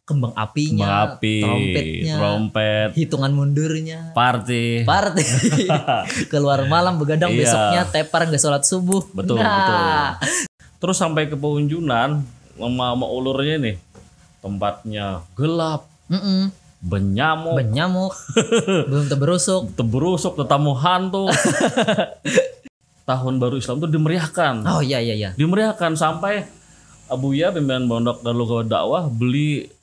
kembang apinya, trompet, hitungan mundurnya, party, keluar malam begadang, besoknya tepar nggak sholat subuh. Betul. Terus sampai ke Peunjunan sama ulurnya nih, tempatnya gelap, benyamuk, belum terberusuk, tetamu hantu. Tahun baru Islam tuh dimeriahkan. Oh iya. Dimeriahkan sampai Abuya pimpinan pondok Darul Dakwah beli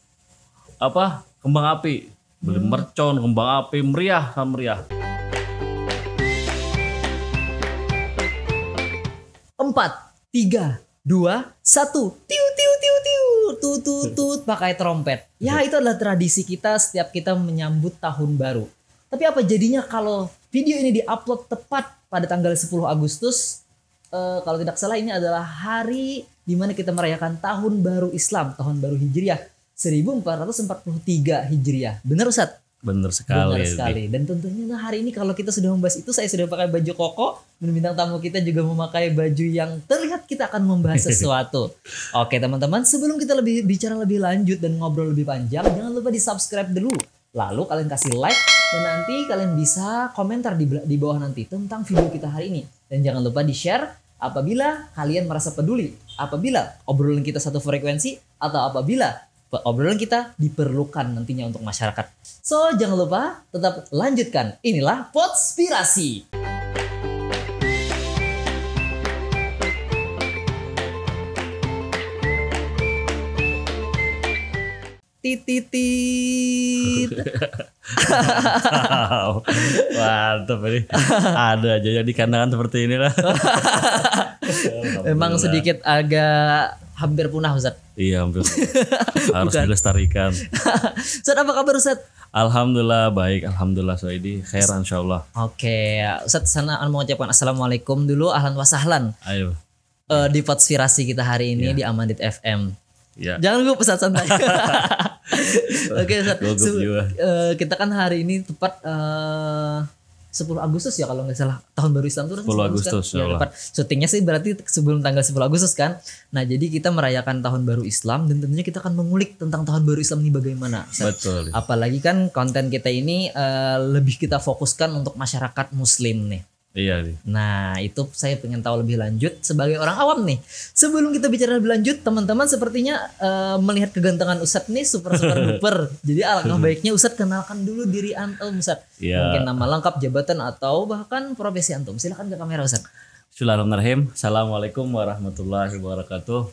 kembang api, beli mercon, kembang api, meriah. 4, 3, 2, 1, tiu, pakai trompet. Ya itu adalah tradisi kita setiap kita menyambut tahun baru. Tapi apa jadinya kalau video ini diupload tepat pada tanggal 10 Agustus? Kalau tidak salah ini adalah hari di mana kita merayakan tahun baru Islam, tahun baru Hijriah 1443 Hijriah. Benar Ustadz? Benar sekali. Dan tentunya hari ini kalau kita sudah membahas itu, saya sudah pakai baju koko dan bintang tamu kita juga memakai baju yang terlihat kita akan membahas sesuatu. Oke teman-teman, sebelum kita bicara lebih lanjut dan ngobrol lebih panjang, jangan lupa di subscribe dulu. Lalu kalian kasih like dan nanti kalian bisa komentar di bawah nanti tentang video kita hari ini. Dan jangan lupa di share apabila kalian merasa peduli, apabila obrolan kita satu frekuensi, atau apabila obrolan kita diperlukan nantinya untuk masyarakat. So, jangan lupa tetap lanjutkan. Inilah Podspirasi. Titit. Mantap ini. Ada aja yang di kandangan seperti inilah. Memang sedikit agak hampir punah Ustaz. Iya hampir. Harus dilestarikan. Ustaz, apa kabar Ustaz? Alhamdulillah baik. Alhamdulillah Soidi. Khair insyaallah. Oke, Ustaz sana mengucapkan assalamualaikum dulu, ahlan wa sahlan. Ayo. Di Podspirasi kita hari ini di Amandit FM. Ya. Jangan gue pesan santai. Oke, kita kan hari ini tepat 10 Agustus ya kalau nggak salah, tahun baru Islam itu 10 Agustus kan? Ya, tepat. Syutingnya sih berarti sebelum tanggal 10 Agustus kan. Nah jadi kita merayakan tahun baru Islam dan tentunya kita akan mengulik tentang tahun baru Islam ini bagaimana. Betul. Apalagi kan konten kita ini lebih kita fokuskan untuk masyarakat Muslim nih. Iya nih. Nah itu saya pengen tahu lebih lanjut sebagai orang awam nih. Sebelum kita bicara lebih lanjut, teman-teman sepertinya melihat kegantengan Ustadz nih super duper. Jadi alangkah baiknya Ustadz kenalkan dulu diri antum Ustadz. Ya. Mungkin nama lengkap, jabatan atau bahkan profesi antum. Silakan ke kamera Ustadz. Bismillahirrahmanirrahim. Assalamualaikum warahmatullahi wabarakatuh.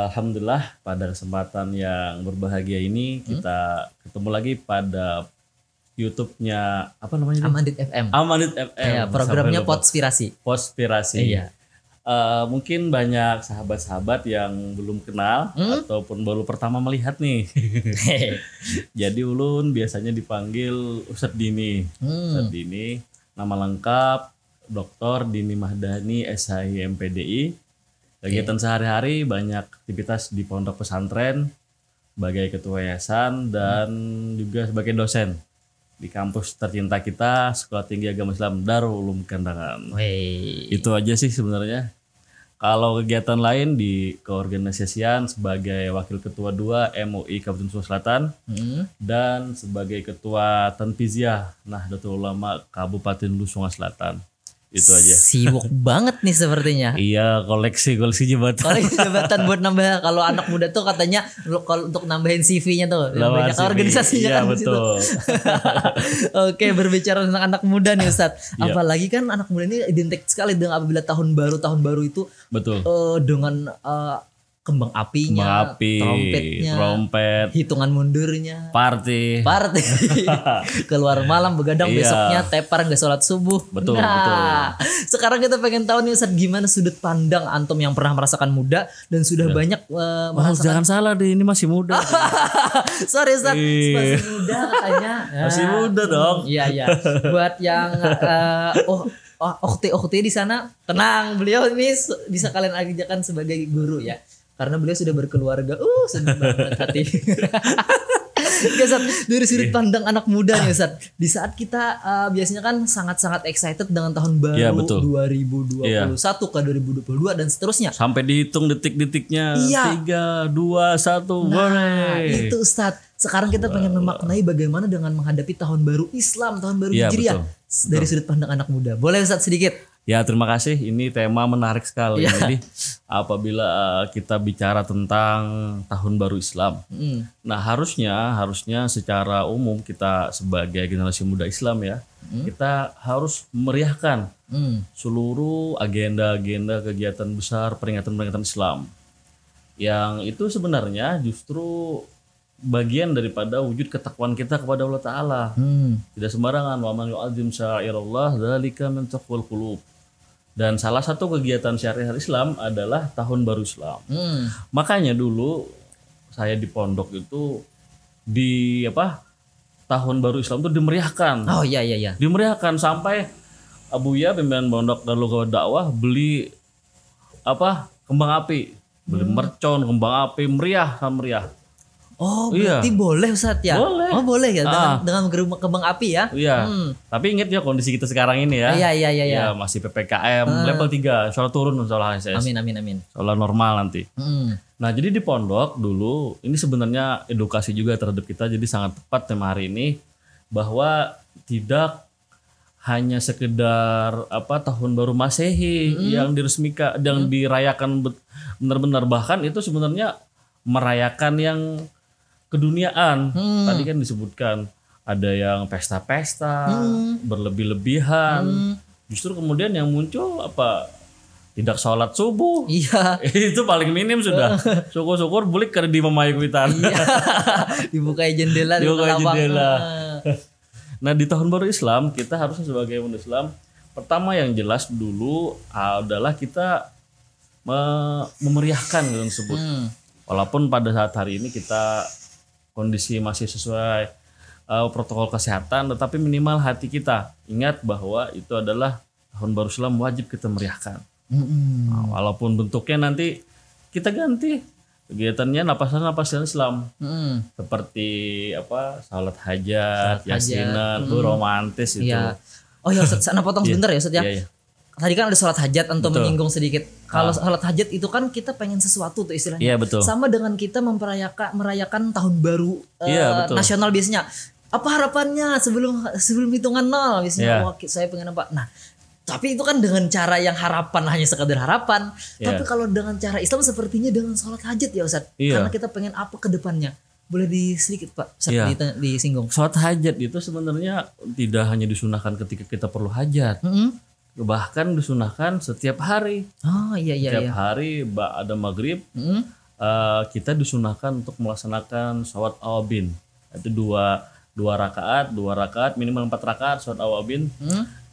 Alhamdulillah pada kesempatan yang berbahagia ini kita ketemu lagi pada YouTube-nya apa namanya? Amandit FM. Amandit FM. Ya, programnya Podspirasi. Iya. Mungkin banyak sahabat-sahabat yang belum kenal ataupun baru pertama melihat nih. Jadi Ulun biasanya dipanggil Ustadz Dini. Ustadz Dini, nama lengkap Dr. Dini Mahdani SHI MPDI. Kegiatan sehari-hari banyak aktivitas di pondok pesantren sebagai ketua yayasan dan juga sebagai dosen di kampus tercinta kita, Sekolah Tinggi Agama Islam Darul Ulum Kandangan. Itu aja sih sebenarnya. Kalau kegiatan lain di keorganisasian sebagai Wakil Ketua 2 MUI Kabupaten Sulawesi Selatan dan sebagai Ketua Tanfiziah Nahdlatul Ulama Kabupaten Lusonga Selatan. Itu aja. Sibuk banget nih sepertinya. Iya, koleksi jabatan. Koleksi jabatan buat nambah, kalau anak muda tuh katanya kalau untuk nambahin CV-nya tuh banyak organisasinya. Iya, kan betul. Oke, berbicara tentang anak muda nih Ustadz. Apalagi kan anak muda ini identik sekali dengan apabila tahun baru itu betul. Dengan kembang apinya, trompet, hitungan mundurnya, party, keluar malam begadang, besoknya tepar nggak sholat subuh. Betul. Sekarang kita pengen tahu nih Ustadz, gimana sudut pandang antum yang pernah merasakan muda dan sudah banyak merasakan. Jangan salah deh, ini masih muda. Sorry Ustadz, masih muda katanya. Masih muda dong. Iya. Buat yang Okti di sana, tenang, beliau ini bisa kalian ajarkan sebagai guru ya. Karena beliau sudah berkeluarga. Sedih banget hati. Nggak, Ustaz, dari sudut pandang anak muda nih Ustaz. Di saat kita biasanya kan sangat-sangat excited dengan tahun baru Iya, betul. 2021 ke 2022 dan seterusnya. Sampai dihitung detik-detiknya. Iya. 3, 2, 1. Nah, itu Ustaz. Sekarang kita pengen memaknai bagaimana dengan menghadapi tahun baru Islam, tahun baru Iya, Hijriah betul. dari sudut pandang anak muda. Boleh Ustaz sedikit? Ya, terima kasih. Ini tema menarik sekali. Iya. Jadi apabila kita bicara tentang tahun baru Islam. Nah, harusnya secara umum kita sebagai generasi muda Islam ya, kita harus memeriahkan seluruh agenda-agenda kegiatan besar peringatan-peringatan Islam. Yang itu sebenarnya justru bagian daripada wujud ketakwaan kita kepada Allah Ta'ala. Tidak sembarangan. Wa man yu'azzim sya'irallah dzalika min taqwal qulub. Dan salah satu kegiatan syariat Islam adalah tahun baru Islam. Makanya dulu saya di pondok itu tahun baru Islam itu dimeriahkan. Oh iya. Dimeriahkan sampai Abuya pimpinan pondok Darul Gawat Dakwah beli kembang api, beli mercon, kembang api, meriah. Oh, berarti boleh Ustaz ya? Boleh. Oh, boleh ya dengan kembang api ya? Iya. Tapi ingat ya kondisi kita sekarang ini ya. Iya. Ya, masih PPKM level 3, soal turun soal HSS. Amin. Soal normal nanti. Nah, jadi di pondok dulu ini sebenarnya edukasi juga terhadap kita, jadi sangat tepat tema hari ini bahwa tidak hanya sekedar tahun baru Masehi yang diresmikan, yang dirayakan benar-benar, bahkan itu sebenarnya merayakan yang keduniaan. Tadi kan disebutkan ada yang pesta-pesta berlebih-lebihan. Justru kemudian yang muncul tidak sholat subuh. Iya. Itu paling minim sudah. Syukur-syukur bulik karena di Memayukitan. Iya. Dibukai jendela. Nah, di tahun baru Islam kita harusnya sebagai umat Islam, pertama yang jelas dulu adalah kita memeriahkan gitu tersebut. Walaupun pada saat hari ini kita kondisi masih sesuai protokol kesehatan, tetapi minimal hati kita ingat bahwa itu adalah tahun baru Islam, wajib kita meriahkan. Nah, walaupun bentuknya nanti kita ganti kegiatannya napasan Islam, seperti salat hajat, yasinan, itu romantis itu. Iya. Oh ya Ustaz, saya potong sebentar ya Ustaz ya. Iya. Tadi kan ada sholat hajat untuk menyinggung sedikit. Kalau sholat hajat itu kan kita pengen sesuatu tuh istilahnya. Iya, betul. Sama dengan kita merayakan tahun baru nasional biasanya. Apa harapannya sebelum hitungan 0 biasanya? Wah, saya pengen apa? Nah, tapi itu kan dengan cara yang harapan, hanya sekadar harapan. Tapi kalau dengan cara Islam sepertinya dengan sholat hajat ya Ustaz. Karena kita pengen apa ke depannya. Boleh sedikit Pak Ustaz disinggung. Sholat hajat itu sebenarnya tidak hanya disunahkan ketika kita perlu hajat. Bahkan disunahkan setiap hari. Oh iya. Setiap hari ada maghrib, kita disunahkan untuk melaksanakan sholat awabin. Itu dua rakaat minimal 4 rakaat sholat awabin.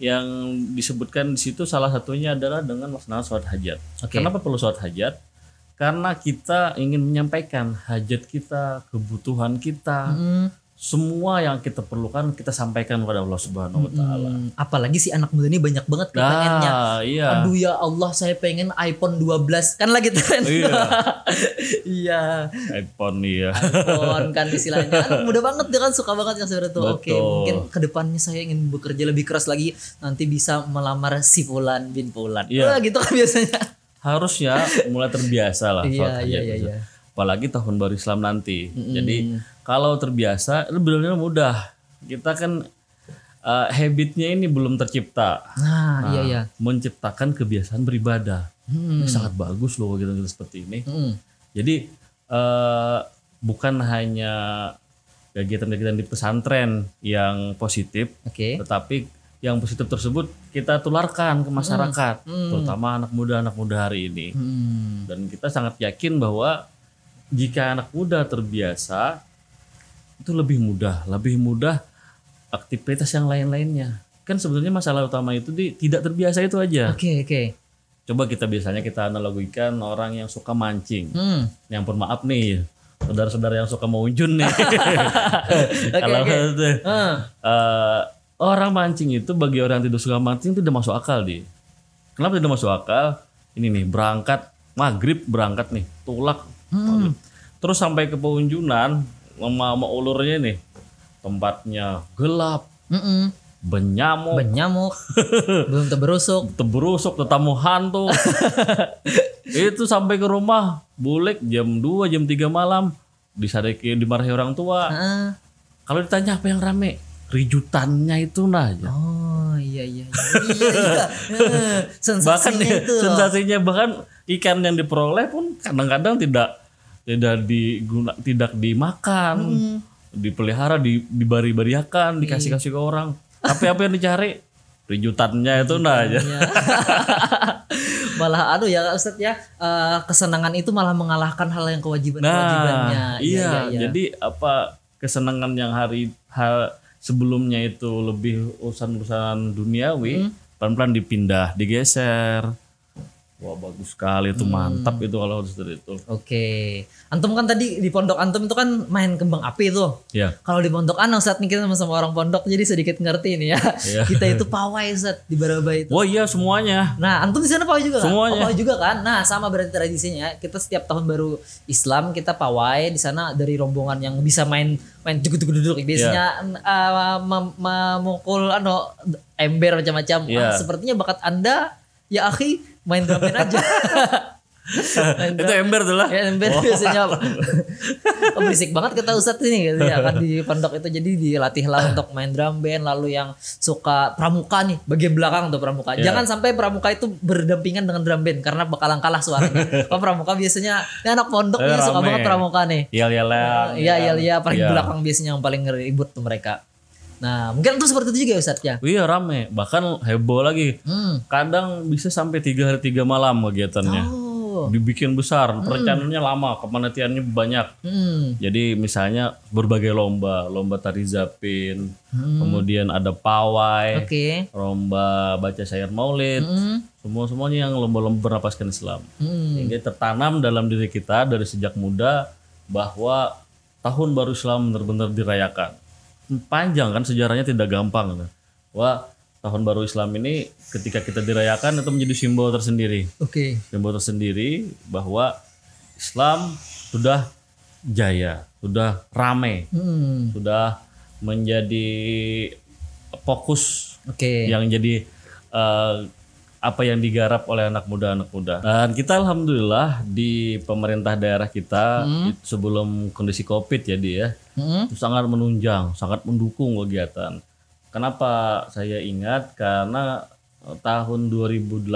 Yang disebutkan di situ salah satunya adalah dengan melaksanakan sholat hajat. Kenapa perlu sholat hajat? Karena kita ingin menyampaikan hajat kita, kebutuhan kita. Semua yang kita perlukan kita sampaikan kepada Allah Subhanahu wa taala. Apalagi si anak muda ini banyak banget pengennya. Iya. Aduh ya Allah, saya pengen iPhone 12. Kan lagi tren. Iya. iPhone kan istilahnya. Anak muda banget dia kan suka banget yang seperti itu. Oke, mungkin kedepannya saya ingin bekerja lebih keras lagi, nanti bisa melamar si Fulan bin Fulan. Gitu kan biasanya. Harusnya mulai terbiasa lah. Iya. Apalagi tahun baru Islam nanti. Jadi kalau terbiasa itu benar-benar mudah. Kita kan habitnya ini belum tercipta. Iya. Menciptakan kebiasaan beribadah. Ini sangat bagus loh gitu seperti ini. Jadi bukan hanya kegiatan-kegiatan di pesantren yang positif, tetapi yang positif tersebut kita tularkan ke masyarakat, terutama anak muda hari ini. Dan kita sangat yakin bahwa jika anak muda terbiasa, itu lebih mudah aktivitas yang lain-lainnya. Kan sebenarnya masalah utama itu tidak terbiasa itu aja. Oke. Coba biasanya kita analogikan orang yang suka mancing. Yang pun maaf nih, saudara-saudara yang suka maujun nih. Orang mancing itu bagi orang yang tidak suka mancing itu tidak masuk akal di. Kenapa tidak masuk akal? Ini nih maghrib berangkat nih, tulak. Terus sampai ke Peunjunan sama ulurnya nih tempatnya gelap, Benyamuk, belum terberusuk, tetamu hantu. Itu sampai ke rumah bulek jam 2, jam 3 malam disadeki, dimarahi orang tua. Kalau ditanya apa yang rame, rijutannya itu nah aja. Oh iya. Bahkan Sensasinya itu. sensasinya bahkan ikan yang diperoleh pun kadang-kadang tidak dimakan, dipelihara, dibari-bariakan, dikasih-kasih ke orang. Tapi apa yang dicari? Rijutannya itu nah aja. Malah ya Ustadz ya, kesenangan itu malah mengalahkan hal yang kewajibannya. Iya. Jadi apa kesenangan yang hal sebelumnya itu lebih urusan duniawi, pelan-pelan dipindah, digeser. Wah bagus sekali itu, mantap itu kalau seperti itu. Oke. Antum kan tadi di pondok antum itu kan main kembang api tuh. Iya. Kalau di pondok ana Ustadz nih kita sama orang pondok jadi sedikit ngerti nih ya. Iya. Kita itu pawai Ustadz di Baraba itu. Oh iya semuanya. Nah, antum di sana pawai juga kan? Semuanya. Pawai juga kan? Nah, sama berarti tradisinya. Kita setiap tahun baru Islam kita pawai di sana dari rombongan yang bisa main duduk. Biasanya memukul ember macam-macam. Yeah. Sepertinya bakat Anda ya akhi main drum band aja. Itu ember tuh lah. Ya, ember biasanya. Berisik banget kata Ustadz ini gitu ya kan di pondok itu, jadi dilatihlah untuk main drum band. Lalu yang suka pramuka nih bagian belakang tuh pramuka. Yeah. Jangan sampai pramuka itu berdampingan dengan drum band karena bakalan kalah suaranya. Kalau pramuka biasanya ini anak pondok nih suka banget pramuka nih. Yel-yelan. Iya paling belakang biasanya yang paling ribut tuh mereka. Nah mungkin itu seperti itu juga ya Ustadz ya. Iya rame, bahkan heboh lagi. Kadang bisa sampai 3 hari 3 malam kegiatannya. Dibikin besar, perencanaannya lama, kepanitiaannya banyak. Jadi misalnya berbagai lomba tari zapin, kemudian ada pawai, lomba baca syair maulid, semuanya yang lomba-lomba bernapaskan Islam. Sehingga tertanam dalam diri kita dari sejak muda bahwa tahun baru Islam benar-benar dirayakan. Panjang kan sejarahnya, tidak gampang. Wah, tahun baru Islam ini ketika kita dirayakan itu menjadi simbol tersendiri. Simbol tersendiri bahwa Islam sudah jaya, sudah ramai, sudah menjadi fokus yang jadi apa yang digarap oleh anak muda. Dan kita alhamdulillah di pemerintah daerah kita sebelum kondisi Covid jadi ya, itu sangat menunjang, sangat mendukung kegiatan. Kenapa saya ingat? Karena tahun 2018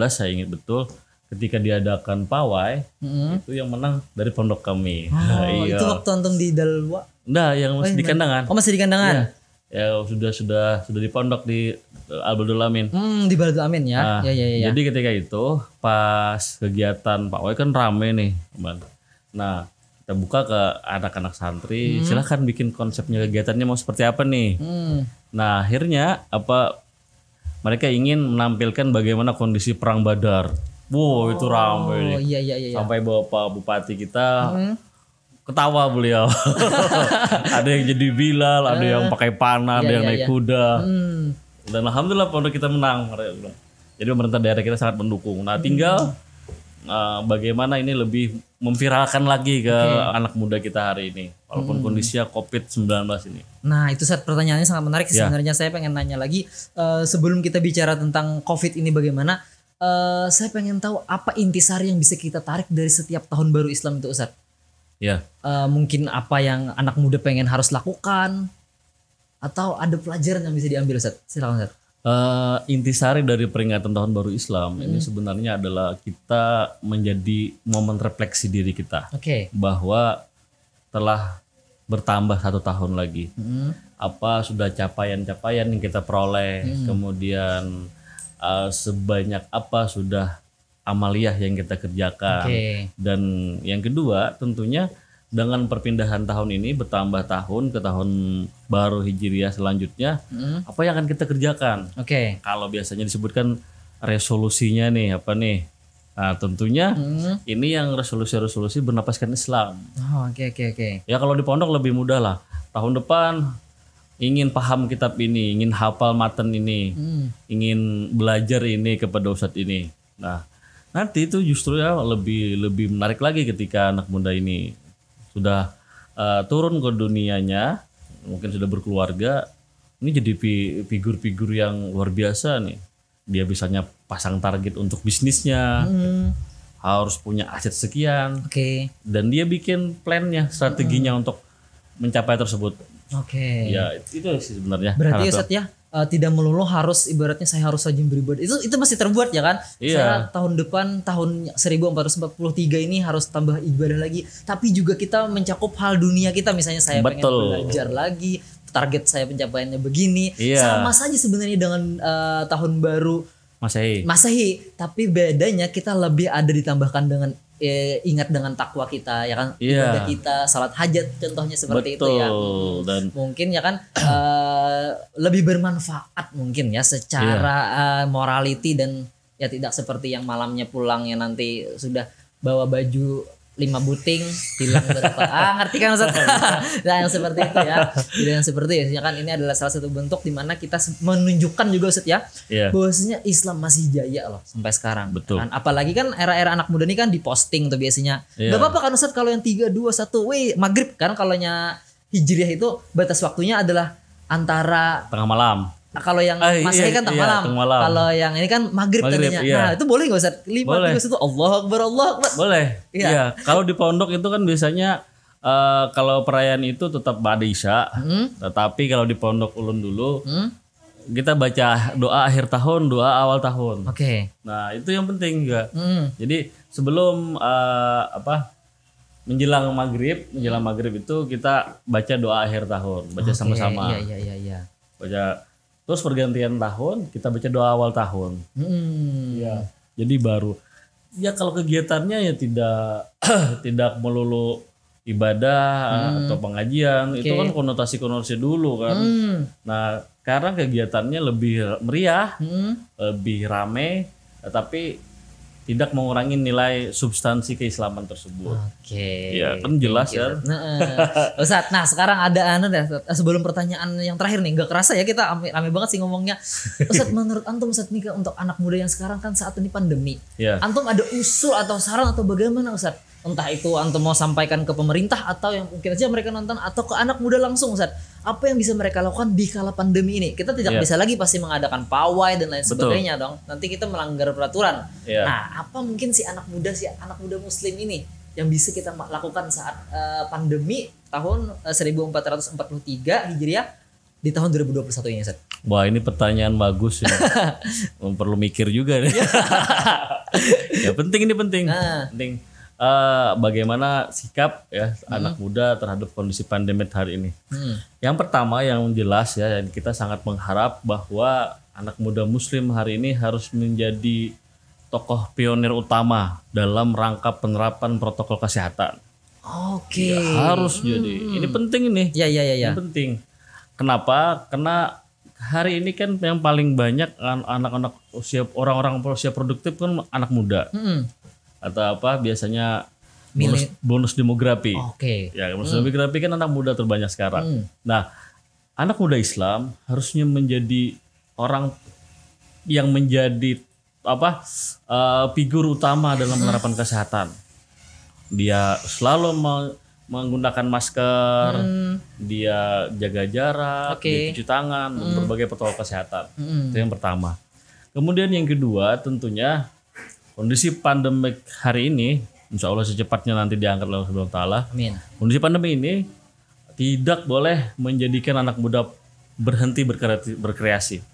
saya ingat betul ketika diadakan pawai, itu yang menang dari pondok kami. Iya. Itu waktu antum di Dalwa? Nah, yang masih di kandangan. Oh, masih di kandangan? Ya, sudah di pondok di Al-Baladul Amin. Di Baladul Amin ya. Nah, ya. Jadi ketika itu pas kegiatan pawai kan rame nih, teman. Nah, kita buka ke anak-anak santri, silahkan bikin konsepnya, kegiatannya mau seperti apa nih. Nah akhirnya mereka ingin menampilkan bagaimana kondisi perang Badar. Wow itu ramai nih. Iya. Sampai Bapak Bupati kita ketawa beliau. Ada yang jadi Bilal, ada yang pakai panah, ada yang naik kuda. Dan alhamdulillah pondok kita menang. Jadi pemerintah daerah kita sangat mendukung. Nah tinggal bagaimana ini lebih memviralkan lagi ke anak muda kita hari ini, walaupun kondisinya COVID-19 ini. Nah itu saat pertanyaannya sangat menarik sebenarnya. Saya pengen nanya lagi sebelum kita bicara tentang COVID ini bagaimana, saya pengen tahu apa intisari yang bisa kita tarik dari setiap tahun baru Islam itu Ustadz? Mungkin apa yang anak muda pengen harus lakukan, atau ada pelajaran yang bisa diambil Ustadz? Silakan Ustadz. Intisari dari peringatan tahun baru Islam ini sebenarnya adalah kita menjadi momen refleksi diri kita, bahwa telah bertambah 1 tahun lagi, apa sudah capaian-capaian yang kita peroleh, kemudian sebanyak apa sudah amaliyah yang kita kerjakan, dan yang kedua tentunya dengan perpindahan tahun ini bertambah tahun ke tahun baru Hijriah selanjutnya, apa yang akan kita kerjakan? Kalau biasanya disebutkan resolusinya nih apa nih? Nah tentunya ini yang resolusi bernapaskan Islam. Ya kalau di pondok lebih mudah lah. Tahun depan ingin paham kitab ini, ingin hafal matan ini, ingin belajar ini kepada ustadz ini. Nah nanti itu justru ya lebih menarik lagi ketika anak muda ini sudah turun ke dunianya, mungkin sudah berkeluarga, ini jadi figur-figur yang luar biasa nih. Dia bisanya pasang target untuk bisnisnya, harus punya aset sekian, dan dia bikin plannya, strateginya untuk mencapai tersebut. Ya itu sih sebenarnya. Berarti Ustaz ya, tidak melulu harus ibaratnya saya harus rajin beribadah. Itu masih terbuat ya kan? Saya tahun depan tahun 1443 ini harus tambah ibadah lagi. Tapi juga kita mencakup hal dunia kita, misalnya saya pengen belajar lagi, target saya pencapaiannya begini. Sama saja sebenarnya dengan tahun baru Masehi. Tapi bedanya kita lebih ada ditambahkan dengan ingat dengan takwa kita ya kan, ibadah kita, salat hajat contohnya seperti itu ya. Dan mungkin ya kan lebih bermanfaat mungkin ya secara morality, dan ya tidak seperti yang malamnya pulang yang nanti sudah bawa baju 5 buting hilang berapa ngerti kan Ustaz? Nah yang seperti itu ya, tidak yang seperti itu ya kan. Ini adalah salah satu bentuk dimana kita menunjukkan juga Ustaz ya, bahwasanya Islam masih jaya loh sampai sekarang. Betul. Kan? Apalagi kan era-era anak muda ini kan diposting tuh biasanya. Gak apa-apa kan Ustaz kalau yang 3, 2, 1 maghrib kan, kalau nya Hijriah itu batas waktunya adalah antara tengah malam. Kalau yang Masehi kan tengah malam. Kalau yang ini kan maghrib tadinya. Nah itu boleh nggak Ustaz? 5, 3, 1 Allahu Akbar, Allahu Akbar. Boleh. Iya. Kalau di pondok itu kan biasanya kalau perayaan itu tetap ba'da Isya. Tetapi kalau di pondok ulun dulu kita baca doa akhir tahun, doa awal tahun. Nah itu yang penting juga. Jadi sebelum menjelang maghrib itu kita baca doa akhir tahun, baca sama-sama. Iya. Baca. Terus pergantian tahun kita baca doa awal tahun. Ya, jadi baru. Ya kalau kegiatannya ya tidak melulu ibadah atau pengajian, itu kan konotasi dulu kan. Nah sekarang kegiatannya lebih meriah, lebih rame, tapi tidak mengurangi nilai substansi keislaman tersebut. Ya kan jelas ya. Ustaz, nah sekarang ada sebelum pertanyaan yang terakhir nih, gak kerasa ya kita rame banget sih ngomongnya. Ustaz, menurut antum Ustaz nih untuk anak muda yang sekarang kan saat ini pandemi, antum ada usul atau saran atau bagaimana Ustaz? Entah itu antum mau sampaikan ke pemerintah atau yang mungkin aja mereka nonton, atau ke anak muda langsung Ustaz. Apa yang bisa mereka lakukan di kala pandemi ini? Kita tidak bisa lagi pasti mengadakan pawai dan lain sebagainya dong. Nanti kita melanggar peraturan. Nah, apa mungkin si anak muda muslim ini yang bisa kita lakukan saat pandemi tahun 1443 Hijriah di tahun 2021 ini Ustaz? Wah, ini pertanyaan bagus ya. Perlu mikir juga nih. Ya penting. Penting. Bagaimana sikap ya anak muda terhadap kondisi pandemi hari ini. Yang pertama yang jelas ya, kita sangat mengharap bahwa anak muda muslim hari ini harus menjadi tokoh pionir utama dalam rangka penerapan protokol kesehatan. Ya, harus jadi. Ini penting ini. Ya. Ini penting. Kenapa? Karena hari ini kan yang paling banyak anak-anak orang-orang usia produktif kan anak muda. Atau biasanya bonus demografi. Ya, bonus demografi kan anak muda terbanyak sekarang. Nah, anak muda Islam harusnya menjadi orang yang menjadi figur utama dalam penerapan kesehatan. Dia selalu menggunakan masker, dia jaga jarak, dia cuci tangan, berbagai protokol kesehatan. Itu yang pertama. Kemudian yang kedua tentunya kondisi pandemik hari ini, insya Allah secepatnya nanti diangkat oleh Allah Subhanahu wa Ta'ala. Kondisi pandemi ini tidak boleh menjadikan anak muda berhenti berkreasi.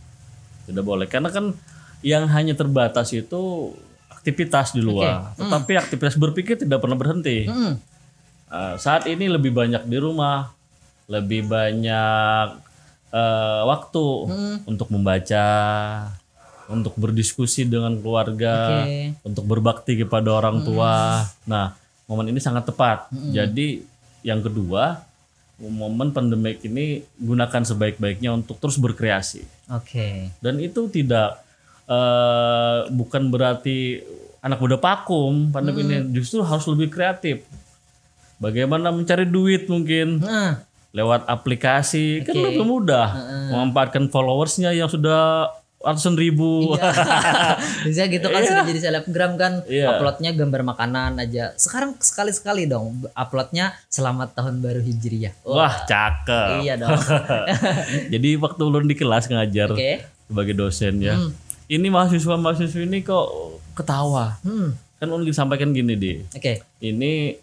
Tidak boleh, karena kan yang hanya terbatas itu aktivitas di luar, tetapi aktivitas berpikir tidak pernah berhenti. Saat ini lebih banyak di rumah, lebih banyak waktu untuk membaca, untuk berdiskusi dengan keluarga, untuk berbakti kepada orang tua. Nah, momen ini sangat tepat. Jadi yang kedua, momen pandemik ini gunakan sebaik-baiknya untuk terus berkreasi. Dan itu tidak bukan berarti anak muda vakum. Pandemi ini justru harus lebih kreatif. Bagaimana mencari duit mungkin lewat aplikasi kan lebih mudah. Memanfaatkan followersnya yang sudah ratusan ribu. Iya. Bisa gitu kan sudah jadi selebgram kan, Iya. uploadnya gambar makanan aja. Sekarang sekali-sekali dong uploadnya selamat tahun baru Hijriah. Wah, cakep. Iya dong. Jadi waktu ulun di kelas ngajar Oke. sebagai dosen ya. Ini mahasiswa-mahasiswa ini kok ketawa. Kan ulun disampaikan gini deh. Oke. Ini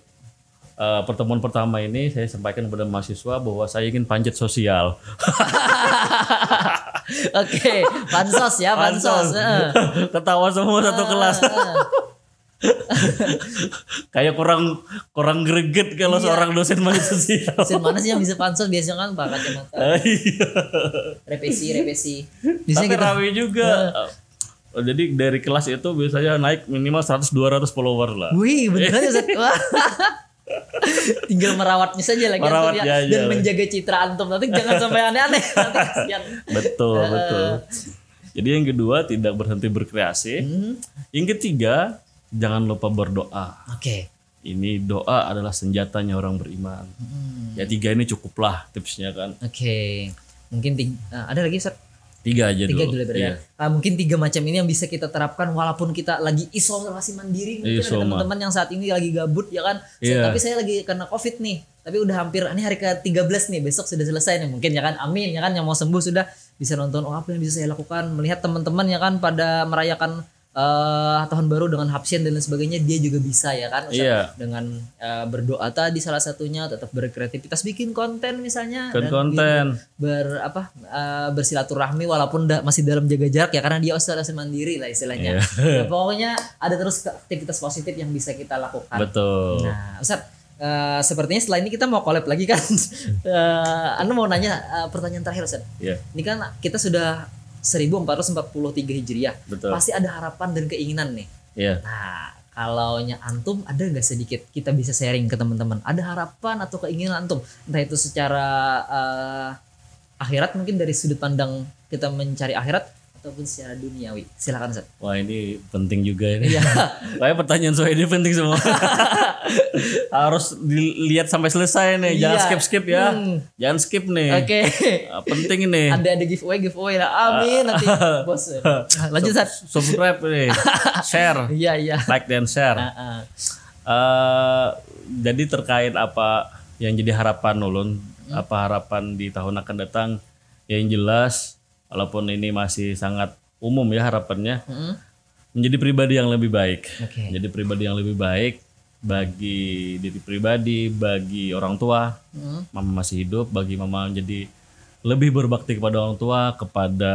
pertemuan pertama ini saya sampaikan kepada mahasiswa bahwa saya ingin panjat sosial. Oke, bansos ya, bansos. Ketawa semua satu kelas. Kayak kurang greget kalau seorang dosen panjat sosial. Dosen mana sih yang bisa pansos? Biasanya kan Pak Kacamata. Revisi. Biasanya Tapi kita rame juga. Jadi dari kelas itu biasanya naik minimal 100-200 follower lah. wih, beneran ya Ustaz? Wah. Tinggal merawatnya saja lagi antum ya, Merawatnya dan aja. menjaga citra antum. Nanti jangan sampai aneh-aneh. Nanti kasihan. Betul. Jadi yang kedua tidak berhenti berkreasi. Yang ketiga jangan lupa berdoa. Oke. Ini doa adalah senjatanya orang beriman. Ya 3 ini cukuplah tipsnya kan. Oke. Mungkin ada lagi Ustaz? 3 aja 3 dulu. dulu berarti. Iya. Mungkin 3 macam ini yang bisa kita terapkan walaupun kita lagi isolasi mandiri. Mungkin ada Isoma. teman-teman yang saat ini lagi gabut ya kan. Iya. Tapi saya lagi kena COVID nih. Tapi udah hampir ini hari ke-13 nih. Besok sudah selesai nih mungkin ya kan. Amin ya kan, yang mau sembuh sudah bisa nonton. Apa yang bisa saya lakukan? Melihat teman-teman ya kan pada merayakan tahun baru dengan hapsian dan lain sebagainya, dia juga bisa ya kan. Ustaz, Iya. dengan berdoa tadi salah satunya, tetap berkreativitas bikin konten misalnya, Bikin dan konten. bersilaturahmi walaupun masih dalam jaga jarak ya, karena dia isolasi mandiri lah istilahnya. Iya. Ya, pokoknya ada terus aktivitas positif yang bisa kita lakukan. Betul. Nah, Ustaz, sepertinya setelah ini kita mau collab lagi kan. Anda mau nanya pertanyaan terakhir Ustaz. Iya. Ini kan kita sudah 1443 Hijriah. Betul. Pasti ada harapan dan keinginan nih. Iya. Nah, kalau antum ada nggak sedikit kita bisa sharing ke teman-teman? Ada harapan atau keinginan antum? Entah itu secara akhirat, mungkin dari sudut pandang kita mencari akhirat, ataupun secara duniawi. Silakan Ustaz. Wah, ini penting juga ini. Iya. Kayak pertanyaan soal ini penting semua. Harus dilihat sampai selesai nih. Jangan Iya. skip ya. Jangan skip nih. Oke. Penting ini. Ada giveaway lah. Amin nanti bos. Lanjut Ustaz. Subscribe nih. Share. Iya. Like dan share. Jadi terkait apa yang jadi harapan ulun, apa harapan di tahun akan datang, yang jelas walaupun ini masih sangat umum ya harapannya, menjadi pribadi yang lebih baik. Oke. Jadi pribadi yang lebih baik bagi diri pribadi, bagi orang tua. Mama masih hidup, bagi mama menjadi lebih berbakti kepada orang tua, kepada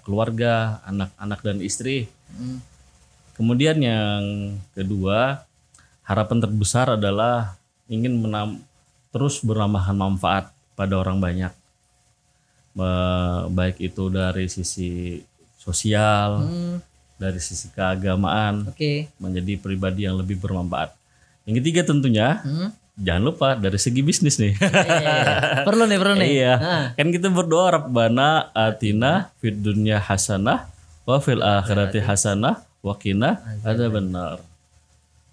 keluarga, anak-anak dan istri. Kemudian yang kedua, harapan terbesar adalah ingin terus menambahkan manfaat pada orang banyak. Baik itu dari sisi sosial, dari sisi keagamaan, Oke. menjadi pribadi yang lebih bermanfaat. Yang ketiga tentunya, jangan lupa dari segi bisnis nih. Perlu nih. Iya, Nah. kan kita berdoa Rabbana atina fid dunya hasanah wa fil akhirati hasanah wa qina adzabannar.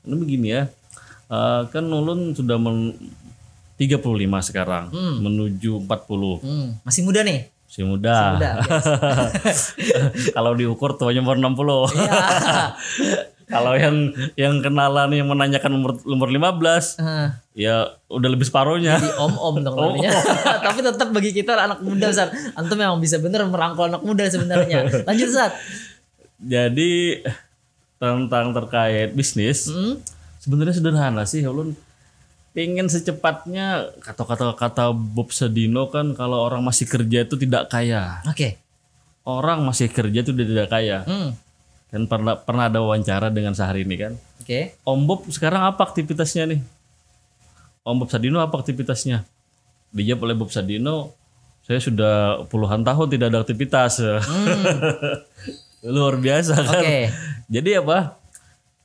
Ini begini ya, kan ulun sudah 35 sekarang, menuju 40. Masih muda nih. Masih muda. Kalau diukur tuanya umur 60. Iya. Kalau yang kenalan yang menanyakan umur 15, ya udah lebih separuhnya. Di om dong namanya. Tapi tetap bagi kita anak muda Ustaz. Antum memang bisa bener merangkul anak muda sebenarnya. Lanjut Ustaz. Jadi tentang terkait bisnis, sebenarnya sederhana sih, ulun pengen secepatnya, kata Bob Sadino kan, kalau orang masih kerja itu tidak kaya. Oke. Orang masih kerja itu tidak kaya. Kan pernah ada wawancara dengan Syahrini kan. Oke. Om Bob sekarang apa aktivitasnya nih? Om Bob Sadino apa aktivitasnya? Dijawab oleh Bob Sadino, saya sudah puluhan tahun tidak ada aktivitas. Luar biasa kan. Oke. Jadi apa?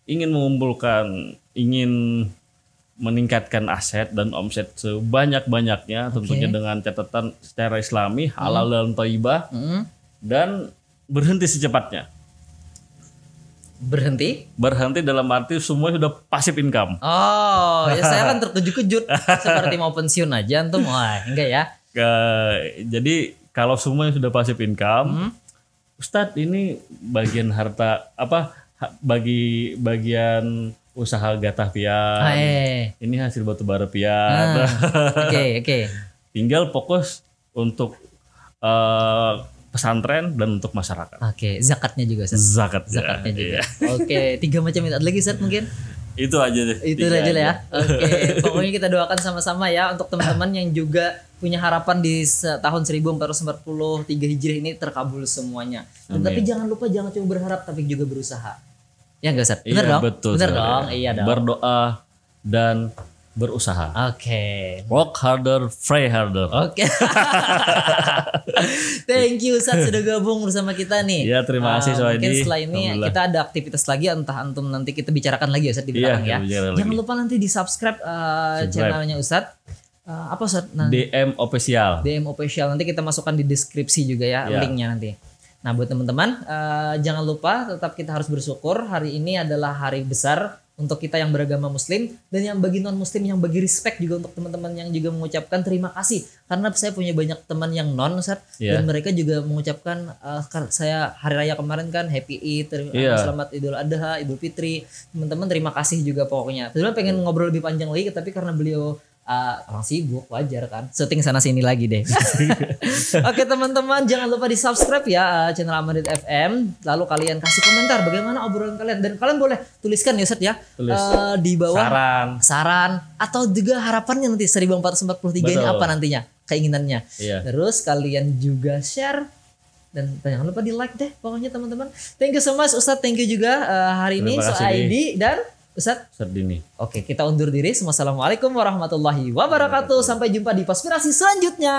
Ingin mengumpulkan, ingin meningkatkan aset dan omset sebanyak-banyaknya, tentunya dengan catatan secara Islami, halal dan thayyibah, dan berhenti secepatnya. Berhenti dalam arti semua sudah passive income. Oh, ya saya kan terkejut-kejut seperti mau pensiun aja antum. Wah, enggak ya. Jadi kalau semuanya sudah passive income, Ustadz ini bagian harta apa bagi bagian usaha gatah pian. Ini hasil batu bara pian. Oke. Tinggal fokus untuk pesantren dan untuk masyarakat. Oke, zakatnya juga Ustaz. Zakatnya juga. Oke, 3 macam itu. Ada lagi Ustaz mungkin? Itu aja deh. Itu aja lah ya. Oke, pokoknya kita doakan sama-sama ya untuk teman-teman yang juga punya harapan di tahun 1443 Hijriah ini terkabul semuanya. Tapi jangan lupa jangan cuma berharap tapi juga berusaha. Ya enggak Ustaz? Benar dong? Betul. Benar dong? Iya dong. Berdoa dan berusaha. Oke. Work harder, pray harder. Oke. Thank you Ustaz sudah gabung bersama kita nih. Ya, terima kasih Soedi. Mungkin setelah ini kita ada aktivitas lagi, entah antum nanti kita bicarakan lagi Ustaz di belakang ya. Jangan lupa nanti di subscribe channelnya Ustaz. Apa Ustaz? DM official. DM official nanti kita masukkan di deskripsi juga ya linknya nanti. Nah buat teman-teman jangan lupa tetap kita harus bersyukur. Hari ini adalah hari besar untuk kita yang beragama muslim dan yang bagi non muslim yang bagi respect juga untuk teman-teman yang juga mengucapkan terima kasih karena saya punya banyak teman yang non Ustaz dan mereka juga mengucapkan saya hari raya kemarin kan happy Eid, selamat Idul Adha, Idul Fitri. Teman-teman terima kasih juga pokoknya. Sebenarnya pengen ngobrol lebih panjang lagi tapi karena beliau orang sibuk wajar kan syuting sana sini lagi deh. Oke teman-teman jangan lupa di subscribe ya channel Amanit FM, lalu kalian kasih komentar bagaimana obrolan kalian dan kalian boleh tuliskan ya Ustaz ya di bawah saran atau juga harapannya nanti 1443 ini apa nantinya keinginannya. Terus kalian juga share dan jangan lupa di like deh pokoknya teman-teman. Thank you so much Ustadz, thank you juga hari ini Soedi dan Ustadz Dini. Oke, kita undur diri. Wassalamualaikum warahmatullahi wabarakatuh. Sampai jumpa di Paspirasi selanjutnya.